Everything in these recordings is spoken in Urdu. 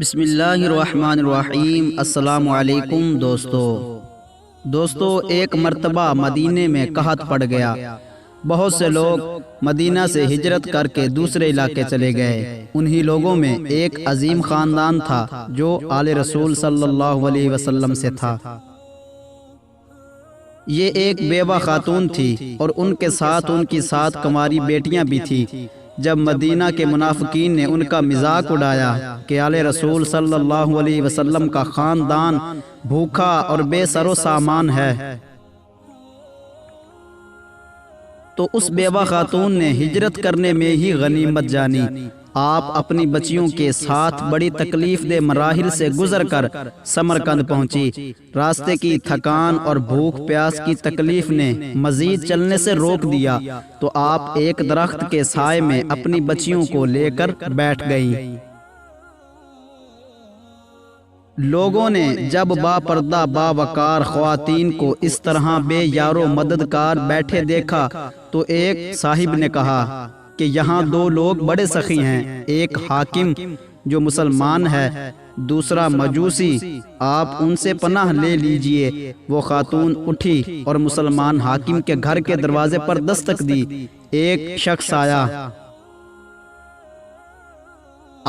بسم اللہ الرحمن الرحیم۔ السلام علیکم دوستو، ایک مرتبہ مدینے میں قحط پڑ گیا۔ بہت سے لوگ مدینہ سے ہجرت کر کے دوسرے علاقے چلے گئے۔ انہی لوگوں میں ایک عظیم خاندان تھا جو آل رسول صلی اللہ علیہ وسلم سے تھا۔ یہ ایک بیوہ خاتون تھی اور ان کے ساتھ ان کی 7 کنواری بیٹیاں بھی تھیں۔ جب مدینہ کے منافقین نے ان کا مذاق اڑایا کہ آل رسول صلی اللہ علیہ وسلم کا خاندان بھوکا اور بے سر و سامان ہے، تو اس بیوہ خاتون نے ہجرت کرنے میں ہی غنیمت جانی۔ آپ اپنی بچیوں کے ساتھ بڑی تکلیف دہ مراحل سے گزر کر سمرقند پہنچی۔ راستے کی تھکان اور بھوک پیاس کی تکلیف نے مزید چلنے سے روک دیا تو آپ ایک درخت کے سائے میں اپنی بچیوں کو لے کر بیٹھ گئیں۔ لوگوں نے جب با پردہ با وقار خواتین کو اس طرح بے یار و مددگار بیٹھے دیکھا تو ایک صاحب نے کہا کہ یہاں 2 لوگ بڑے سخی ہیں، ایک حاکم جو مسلمان ہے، دوسرا مجوسی، آپ ان سے پناہ لے لیجئے۔ وہ خاتون اٹھی اور مسلمان حاکم کے گھر کے دروازے پر دستک دی۔ ایک شخص آیا،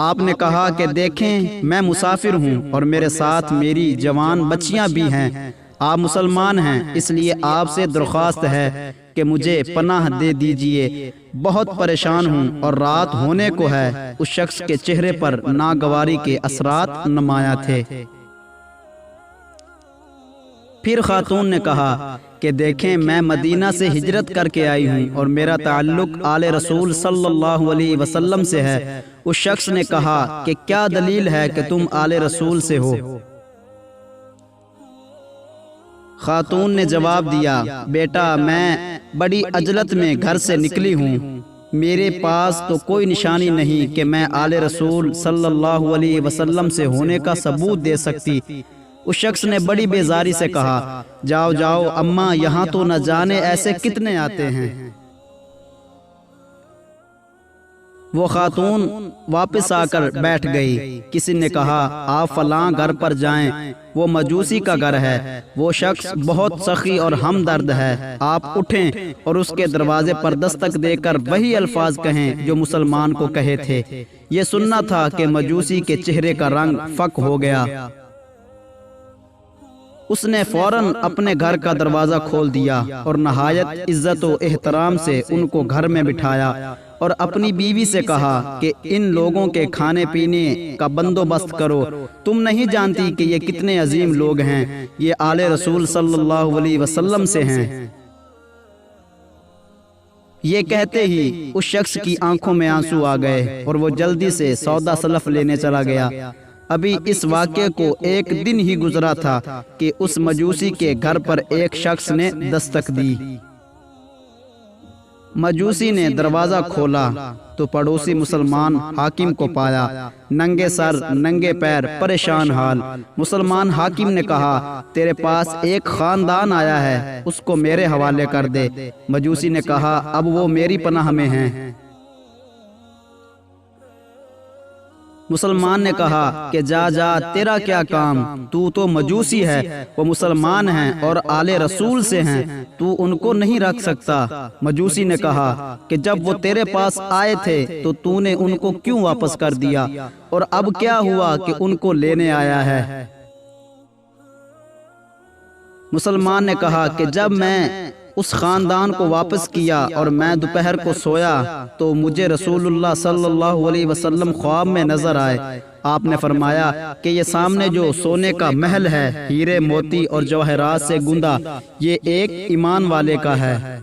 آپ نے کہا کہ دیکھیں میں مسافر ہوں اور میرے ساتھ میری جوان بچیاں بھی ہیں، آپ مسلمان ہیں، اس لیے آپ سے درخواست ہے کہ مجھے پناہ دے دیجئے، بہت پریشان ہوں اور رات ہونے کو ہے۔ اس شخص کے چہرے پر ناگواری کے اثرات نمایاں تھے۔ پھر خاتون نے کہا کہ دیکھیں میں مدینہ سے ہجرت کر کے آئی ہوں اور میرا تعلق آل رسول صلی اللہ علیہ وسلم سے ہے۔ اس شخص نے کہا کہ کیا دلیل ہے کہ تم آل رسول سے ہو؟ خاتون نے جواب دیا، بیٹا میں بڑی عجلت میں گھر سے نکلی ہوں، میرے پاس تو کوئی نشانی نہیں کہ میں آل رسول صلی اللہ علیہ وسلم سے ہونے کا ثبوت دے سکتی۔ اس شخص نے بڑی بیزاری سے کہا، جاؤ جاؤ اماں، یہاں تو نہ جانے ایسے کتنے آتے ہیں۔ وہ خاتون واپس آ کر بیٹھ گئی۔ کسی نے کہا آپ فلاں گھر پر جائیں، وہ مجوسی کا گھر ہے، وہ شخص بہت سخی اور ہمدرد ہے، آپ اٹھیں اور اس کے دروازے پر دستک دے کر وہی الفاظ کہیں جو مسلمان کو کہے تھے۔ یہ سننا تھا کہ مجوسی کے چہرے کا رنگ فک ہو گیا۔ اس نے فوراً اپنے گھر کا دروازہ کھول دیا اور نہایت عزت و احترام سے ان کو گھر میں بٹھایا اور اپنی بیوی سے کہا کہ ان لوگوں کے کھانے پینے کا بندوبست کرو، تم نہیں جانتی کہ یہ کتنے عظیم لوگ ہیں، یہ آل رسول صلی اللہ علیہ وسلم سے ہیں۔ یہ کہتے ہی اس شخص کی آنکھوں میں آنسو آ گئے اور وہ جلدی سے سودا سلف لینے چلا گیا۔ ابھی اس واقعے کو 1 دن ہی گزرا تھا کہ اس مجوسی کے گھر پر ایک شخص نے دستک دی۔ مجوسی نے دروازہ کھولا تو پڑوسی مسلمان حاکم کو پایا، ننگے سر ننگے پیر پریشان حال۔ مسلمان حاکم نے کہا تیرے پاس ایک خاندان آیا ہے، اس کو میرے حوالے کر دے۔ مجوسی نے کہا اب وہ میری پناہ میں ہیں۔ مسلمان نے کہا کہ جا جا، تیرا کیا کام، تو مجوسی ہے، وہ مسلمان ہیں اور آل رسول سے ہیں، تو ان کو نہیں رکھ سکتا۔ مجوسی نے کہا کہ جب وہ تیرے پاس آئے تھے تو نے ان کو کیوں واپس کر دیا، اور اب کیا ہوا کہ ان کو لینے آیا ہے؟ مسلمان نے کہا کہ جب میں اس خاندان کو واپس کیا اور میں دوپہر کو سویا تو مجھے رسول اللہ صلی اللہ علیہ وسلم خواب میں نظر آئے۔ آپ نے فرمایا کہ یہ سامنے جو سونے کا محل ہے، ہیرے موتی اور جواہرات سے گوندا، یہ ایک ایمان والے کا ہے۔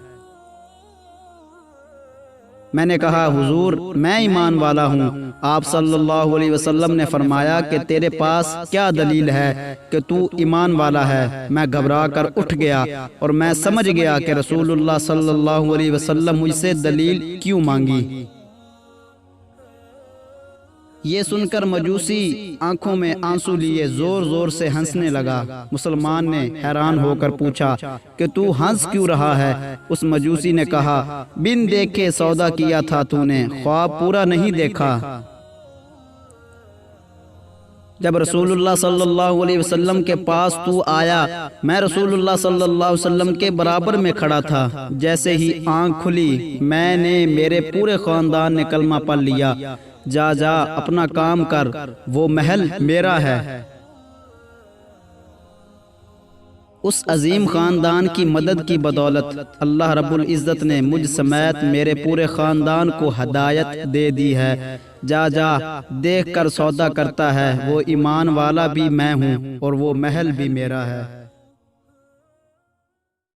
میں نے کہا حضور میں ایمان والا ہوں۔ آپ صلی اللہ علیہ وسلم نے فرمایا کہ تیرے پاس کیا دلیل ہے کہ تو ایمان والا ہے؟ میں گھبرا کر اٹھ گیا اور میں سمجھ گیا کہ رسول اللہ صلی اللہ علیہ وسلم مجھ سے دلیل کیوں مانگی۔ یہ سن کر مجوسی آنکھوں میں آنسو لیے زور زور سے ہنسنے لگا۔ مسلمان نے حیران ہو کر پوچھا کہ تو ہنس کیوں رہا ہے؟ اس مجوسی نے کہا بن دیکھے سودا کیا تھا تو نے، خواب پورا نہیں دیکھا۔ جب رسول اللہ صلی اللہ علیہ وسلم کے پاس تو آیا، میں رسول اللہ صلی اللہ علیہ وسلم کے برابر میں کھڑا تھا۔ جیسے ہی آنکھ کھلی میں نے میرے پورے خاندان نے کلمہ پڑھ لیا۔ جا جا اپنا کام کر، وہ محل میرا ہے۔ اس عظیم خاندان کی مدد کی بدولت اللہ رب العزت نے مجھ سمیت میرے پورے خاندان کو ہدایت دے دی ہے۔ جا جا دیکھ کر سودا کرتا ہے، وہ ایمان والا بھی میں ہوں اور وہ محل بھی میرا ہے۔